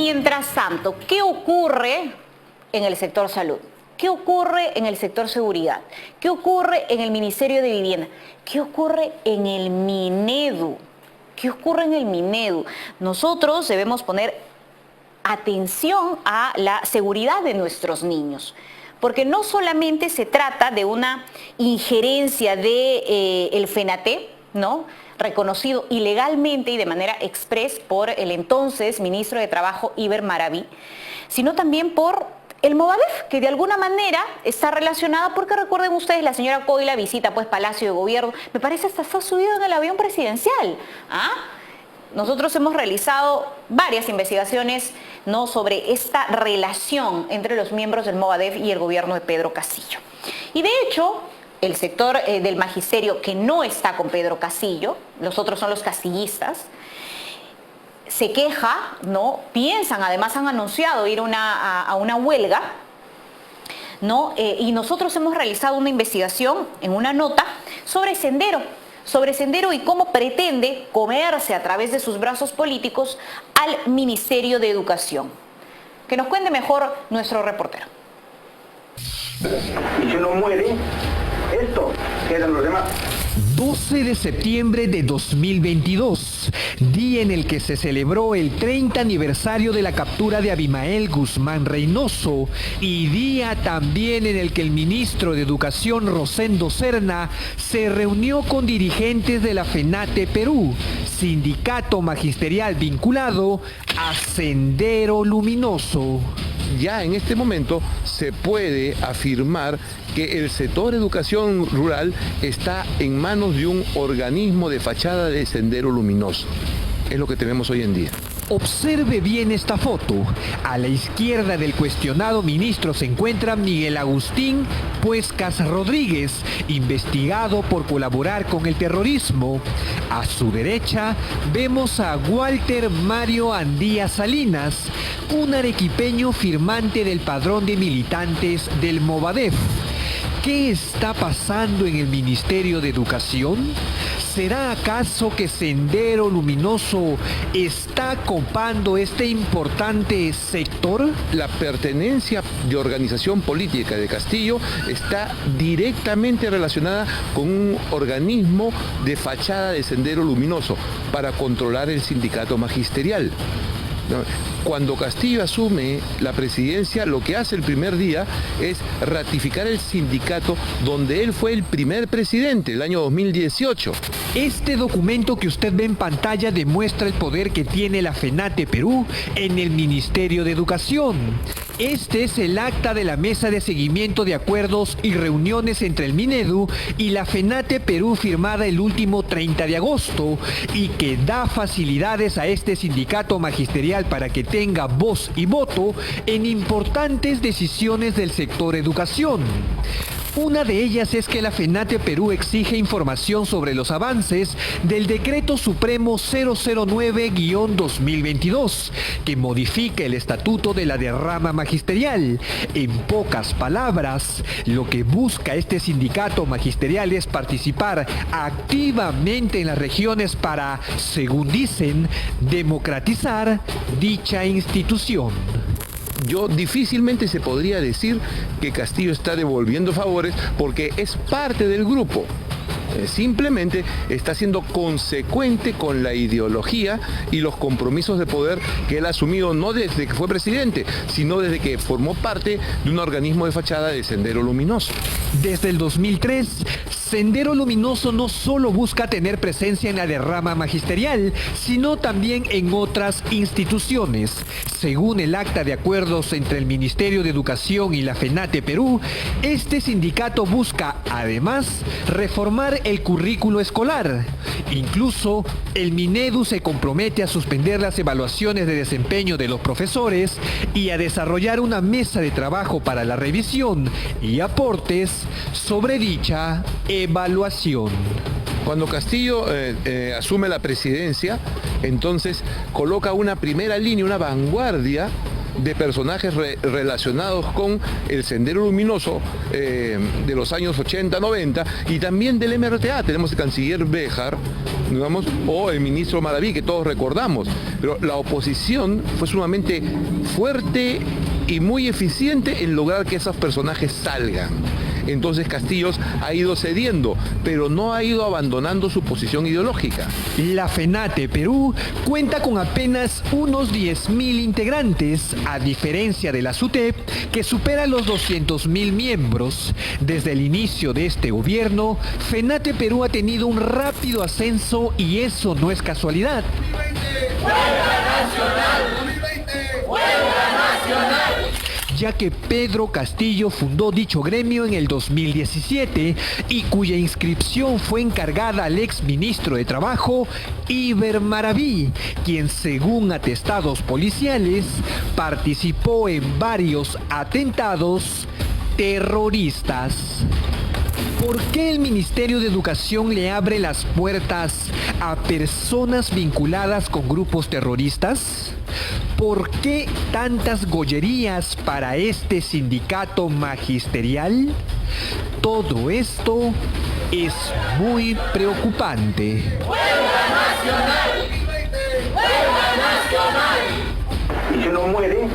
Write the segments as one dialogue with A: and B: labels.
A: Mientras tanto, ¿qué ocurre en el sector salud? ¿Qué ocurre en el sector seguridad? ¿Qué ocurre en el Ministerio de Vivienda? ¿Qué ocurre en el Minedu? ¿Qué ocurre en el Minedu? Nosotros debemos poner atención a la seguridad de nuestros niños, porque no solamente se trata de una injerencia del FENATE, ¿no?, reconocido ilegalmente y de manera express por el entonces ministro de Trabajo, Iber Maraví, sino también por el Movadef, que de alguna manera está relacionada, porque recuerden ustedes, la señora Coila visita pues Palacio de Gobierno, me parece hasta está subido en el avión presidencial. Nosotros hemos realizado varias investigaciones, ¿no?, sobre esta relación entre los miembros del Movadef y el gobierno de Pedro Castillo. Y de hecho, el sector del magisterio que no está con Pedro Castillo, los otros son los castillistas, se queja, ¿no? Piensan, además han anunciado ir a una huelga, ¿no? Y nosotros hemos realizado una investigación en una nota sobre Sendero y cómo pretende comerse a través de sus brazos políticos al Ministerio de Educación. Que nos cuente mejor nuestro reportero.
B: Y si uno muere, esto quedan los demás.
C: 12 de septiembre de 2022, día en el que se celebró el 30 aniversario de la captura de Abimael Guzmán Reynoso y día también en el que el ministro de Educación, Rosendo Serna, se reunió con dirigentes de la FENATE Perú, sindicato magisterial vinculado a Sendero Luminoso.
D: Ya en este momento se puede afirmar que el sector educación rural está en manos de un organismo de fachada de Sendero Luminoso. Es lo que tenemos hoy en día.
C: Observe bien esta foto. A la izquierda del cuestionado ministro se encuentra Miguel Agustín Puescas Rodríguez, investigado por colaborar con el terrorismo. A su derecha vemos a Walter Mario Andía Salinas, un arequipeño firmante del padrón de militantes del Movadef. ¿Qué está pasando en el Ministerio de Educación? ¿Será acaso que Sendero Luminoso está copando este importante sector?
D: La pertenencia de organización política de Castillo está directamente relacionada con un organismo de fachada de Sendero Luminoso para controlar el sindicato magisterial. Cuando Castillo asume la presidencia, lo que hace el primer día es ratificar el sindicato donde él fue el primer presidente, el año 2018.
C: Este documento que usted ve en pantalla demuestra el poder que tiene la FENATE Perú en el Ministerio de Educación. Este es el acta de la mesa de seguimiento de acuerdos y reuniones entre el Minedu y la FENATE Perú firmada el último 30 de agosto y que da facilidades a este sindicato magisterial para que tenga voz y voto en importantes decisiones del sector educación. Una de ellas es que la FENATE Perú exige información sobre los avances del Decreto Supremo 009-2022, que modifica el estatuto de la derrama magisterial. En pocas palabras, lo que busca este sindicato magisterial es participar activamente en las regiones para, según dicen, democratizar dicha institución.
D: Yo difícilmente se podría decir que Castillo está devolviendo favores porque es parte del grupo. Simplemente está siendo consecuente con la ideología y los compromisos de poder que él ha asumido no desde que fue presidente, sino desde que formó parte de un organismo de fachada de Sendero Luminoso.
C: Desde el 2003, Sendero Luminoso no solo busca tener presencia en la derrama magisterial, sino también en otras instituciones. Según el acta de acuerdos entre el Ministerio de Educación y la FENATE Perú, este sindicato busca, además, reformar el currículo escolar. Incluso, el Minedu se compromete a suspender las evaluaciones de desempeño de los profesores y a desarrollar una mesa de trabajo para la revisión y aportes sobre dicha evaluación.
D: Cuando Castillo asume la presidencia, entonces coloca una primera línea, una vanguardia de personajes relacionados con el Sendero Luminoso de los años 80, 90 y también del MRTA. Tenemos el canciller Béjar, digamos, o el ministro Maraví, que todos recordamos. Pero la oposición fue sumamente fuerte y muy eficiente en lograr que esos personajes salgan. Entonces Castillo ha ido cediendo, pero no ha ido abandonando su posición ideológica.
C: La FENATE Perú cuenta con apenas unos 10.000 integrantes, a diferencia de la SUTEP, que supera los 200.000 miembros. Desde el inicio de este gobierno, FENATE Perú ha tenido un rápido ascenso y eso no es casualidad. Ya que Pedro Castillo fundó dicho gremio en el 2017 y cuya inscripción fue encargada al exministro de Trabajo, Iber Maraví, quien según atestados policiales participó en varios atentados terroristas. ¿Por qué el Ministerio de Educación le abre las puertas a personas vinculadas con grupos terroristas? ¿Por qué tantas gollerías para este sindicato magisterial? Todo esto es muy preocupante.
B: ¡Huelga nacional! Y si uno muere,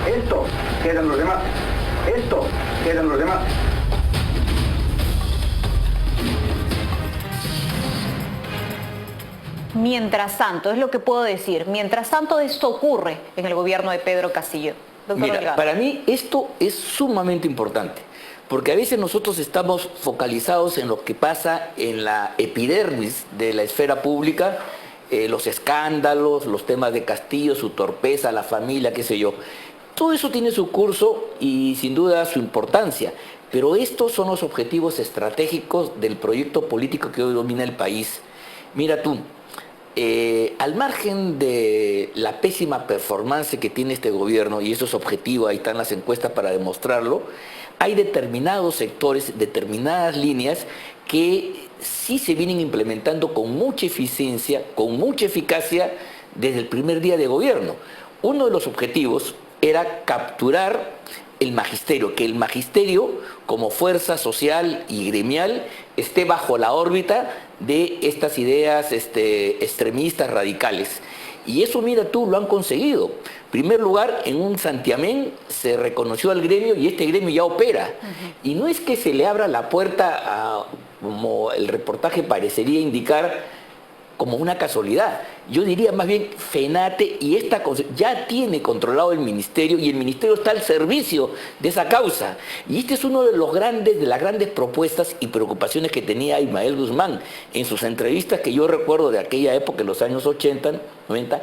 B: esto quedan los demás. Esto quedan los demás.
A: Mientras tanto, es lo que puedo decir, mientras tanto esto ocurre en el gobierno de Pedro Castillo. Doctor
E: Mira,
A: Delgado.
E: para mí esto es sumamente importante, porque a veces nosotros estamos focalizados en lo que pasa en la epidermis de la esfera pública, los escándalos, los temas de Castillo, su torpeza, la familia, qué sé yo. Todo eso tiene su curso y sin duda su importancia, pero estos son los objetivos estratégicos del proyecto político que hoy domina el país. Mira tú, al margen de la pésima performance que tiene este gobierno, y eso es objetivo, ahí están las encuestas para demostrarlo, hay determinados sectores, determinadas líneas que sí se vienen implementando con mucha eficiencia, con mucha eficacia desde el primer día de gobierno. Uno de los objetivos era capturar el magisterio, que el magisterio como fuerza social y gremial esté bajo la órbita de estas ideas extremistas radicales. Y eso, mira tú, lo han conseguido. En primer lugar, en un santiamén se reconoció al gremio y este gremio ya opera. Y no es que se le abra la puerta, como el reportaje parecería indicar, como una casualidad. Yo diría más bien FENATE y esta cosa ya tiene controlado el ministerio y el ministerio está al servicio de esa causa. Y este es uno de las grandes propuestas y preocupaciones que tenía Ismael Guzmán en sus entrevistas que yo recuerdo de aquella época, en los años 80, 90.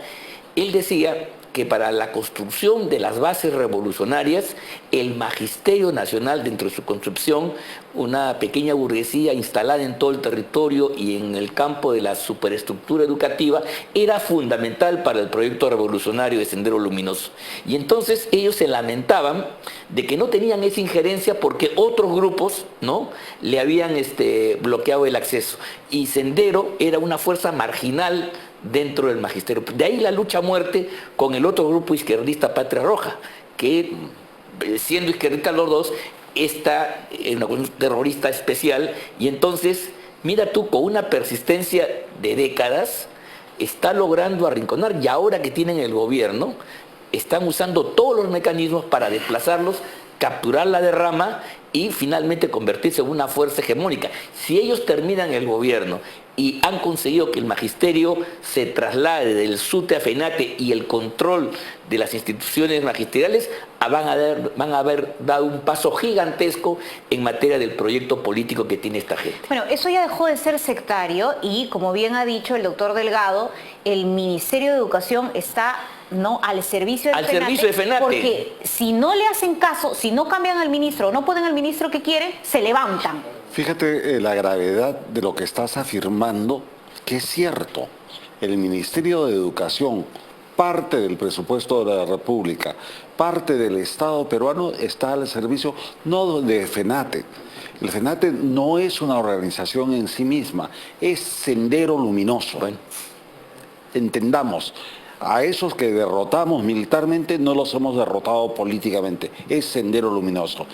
E: Él decía que para la construcción de las bases revolucionarias, el Magisterio Nacional, dentro de su construcción, una pequeña burguesía instalada en todo el territorio y en el campo de la superestructura educativa, era fundamental para el proyecto revolucionario de Sendero Luminoso. Y entonces ellos se lamentaban de que no tenían esa injerencia porque otros grupos, ¿no?, le habían bloqueado el acceso. Y Sendero era una fuerza marginal dentro del magisterio. De ahí la lucha a muerte con el otro grupo izquierdista, Patria Roja, que siendo izquierdistas los dos, está en una cuestión terrorista especial, y entonces, mira tú, con una persistencia de décadas, está logrando arrinconar, y ahora que tienen el gobierno, están usando todos los mecanismos para desplazarlos, capturar la derrama y finalmente convertirse en una fuerza hegemónica. Si ellos terminan el gobierno y han conseguido que el magisterio se traslade del SUTE a FENATE y el control de las instituciones magisteriales, van a haber dado un paso gigantesco en materia del proyecto político que tiene esta gente.
A: Bueno, eso ya dejó de ser sectario y, como bien ha dicho el doctor Delgado, el Ministerio de Educación está al servicio de FENATE, porque si no le hacen caso, si no cambian al ministro o no ponen al ministro que quieren, se levantan.
F: Fíjate la gravedad de lo que estás afirmando, que es cierto. El Ministerio de Educación, parte del presupuesto de la República, parte del Estado peruano, está al servicio no de FENATE. El FENATE no es una organización en sí misma, es Sendero Luminoso.
E: Bueno.
F: Entendamos. A esos que derrotamos militarmente no los hemos derrotado políticamente, es Sendero Luminoso.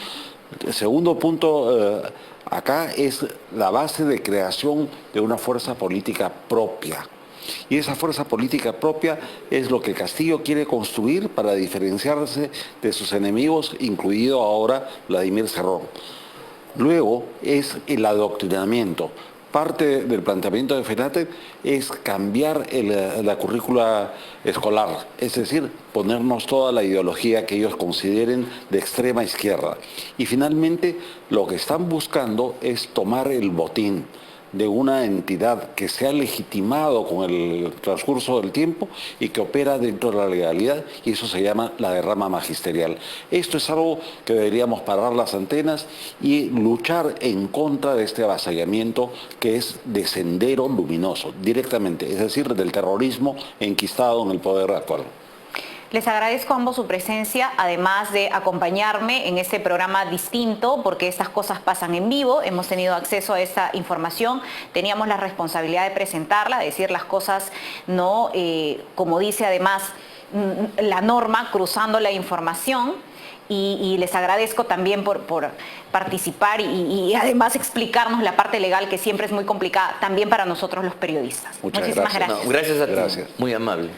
F: El segundo punto Acá es la base de creación de una fuerza política propia. Y esa fuerza política propia es lo que Castillo quiere construir para diferenciarse de sus enemigos, incluido ahora Vladimir Cerrón. Luego es el adoctrinamiento. Parte del planteamiento de FENATE es cambiar la currícula escolar, es decir, ponernos toda la ideología que ellos consideren de extrema izquierda. Y finalmente lo que están buscando es tomar el botín de una entidad que se ha legitimado con el transcurso del tiempo y que opera dentro de la legalidad, y eso se llama la derrama magisterial. Esto es algo que deberíamos parar las antenas y luchar en contra de este avasallamiento que es de Sendero Luminoso, directamente, es decir, del terrorismo enquistado en el poder actual.
A: Les agradezco a ambos su presencia, además de acompañarme en este programa distinto, porque estas cosas pasan en vivo, hemos tenido acceso a esta información, teníamos la responsabilidad de presentarla, de decir las cosas, no como dice además la norma, cruzando la información. Y les agradezco también por participar y además explicarnos la parte legal, que siempre es muy complicada, también para nosotros los periodistas.
F: Muchas
A: Muchísimas
F: gracias.
A: gracias.
E: No, gracias a ti,
F: Gracias.
E: muy amable.